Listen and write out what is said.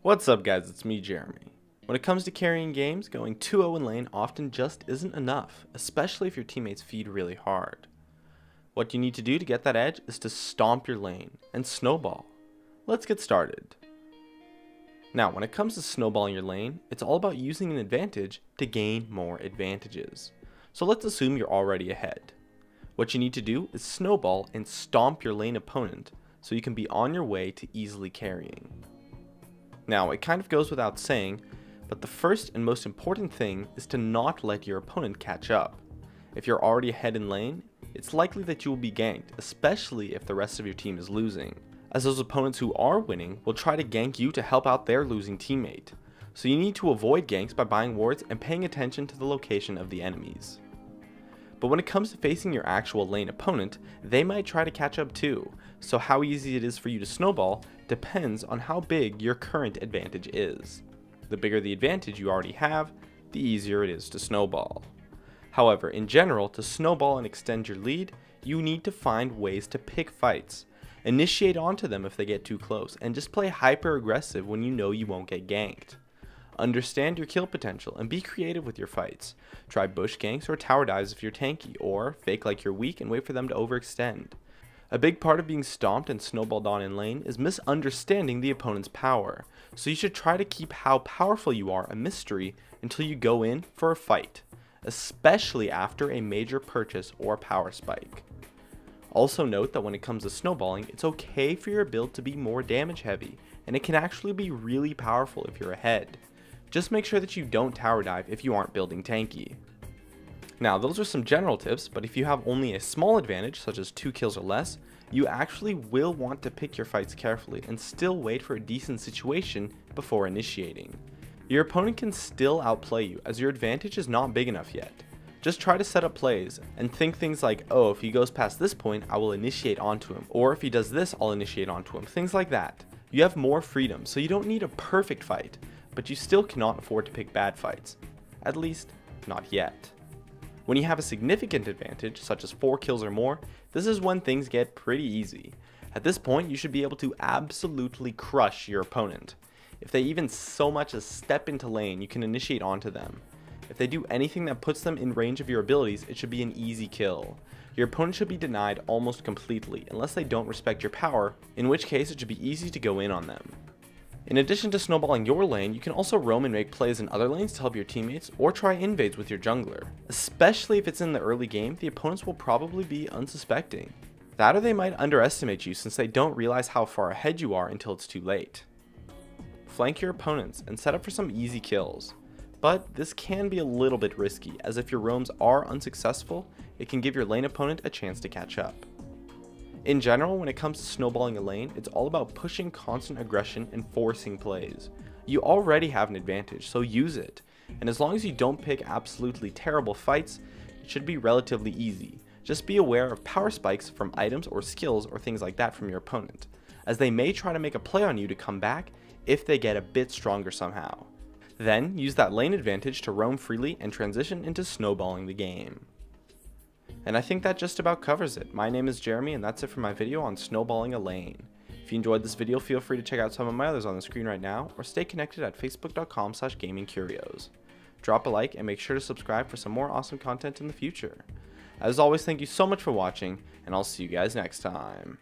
What's up guys, it's me Jeremy. When it comes to carrying games, going 2-0 in lane often just isn't enough, especially if your teammates feed really hard. What you need to do to get that edge is to stomp your lane and snowball. Let's get started. Now when it comes to snowballing your lane, it's all about using an advantage to gain more advantages. So let's assume you're already ahead. What you need to do is snowball and stomp your lane opponent so you can be on your way to easily carrying. Now, it kind of goes without saying, but the first and most important thing is to not let your opponent catch up. If you're already ahead in lane, it's likely that you will be ganked, especially if the rest of your team is losing, as those opponents who are winning will try to gank you to help out their losing teammate. So you need to avoid ganks by buying wards and paying attention to the location of the enemies. But when it comes to facing your actual lane opponent, they might try to catch up too, so how easy it is for you to snowball depends on how big your current advantage is. The bigger the advantage you already have, the easier it is to snowball. However, in general, to snowball and extend your lead, you need to find ways to pick fights. Initiate onto them if they get too close, and just play hyper aggressive when you know you won't get ganked. Understand your kill potential and be creative with your fights. Try bush ganks or tower dives if you're tanky, or fake like you're weak and wait for them to overextend. A big part of being stomped and snowballed on in lane is misunderstanding the opponent's power, so you should try to keep how powerful you are a mystery until you go in for a fight, especially after a major purchase or power spike. Also note that when it comes to snowballing, it's okay for your build to be more damage heavy, and it can actually be really powerful if you're ahead. Just make sure that you don't tower dive if you aren't building tanky. Now those are some general tips, but if you have only a small advantage such as 2 kills or less, you actually will want to pick your fights carefully and still wait for a decent situation before initiating. Your opponent can still outplay you as your advantage is not big enough yet. Just try to set up plays and think things like, oh, if he goes past this point I will initiate onto him, or if he does this I'll initiate onto him, things like that. You have more freedom, so you don't need a perfect fight, but you still cannot afford to pick bad fights. At least, not yet. When you have a significant advantage, such as 4 kills or more, this is when things get pretty easy. At this point, you should be able to absolutely crush your opponent. If they even so much as step into lane, you can initiate onto them. If they do anything that puts them in range of your abilities, it should be an easy kill. Your opponent should be denied almost completely, unless they don't respect your power, in which case it should be easy to go in on them. In addition to snowballing your lane, you can also roam and make plays in other lanes to help your teammates, or try invades with your jungler. Especially if it's in the early game, the opponents will probably be unsuspecting. That or they might underestimate you since they don't realize how far ahead you are until it's too late. Flank your opponents and set up for some easy kills. But this can be a little bit risky, as if your roams are unsuccessful, it can give your lane opponent a chance to catch up. In general, when it comes to snowballing a lane, it's all about pushing constant aggression and forcing plays. You already have an advantage, so use it. And as long as you don't pick absolutely terrible fights, it should be relatively easy. Just be aware of power spikes from items or skills or things like that from your opponent, as they may try to make a play on you to come back if they get a bit stronger somehow. Then, use that lane advantage to roam freely and transition into snowballing the game. And I think that just about covers it. My name is Jeremy, and that's it for my video on snowballing a lane. If you enjoyed this video, feel free to check out some of my others on the screen right now, or stay connected at facebook.com/gamingcurios. Drop a like and make sure to subscribe for some more awesome content in the future. As always, thank you so much for watching, and I'll see you guys next time.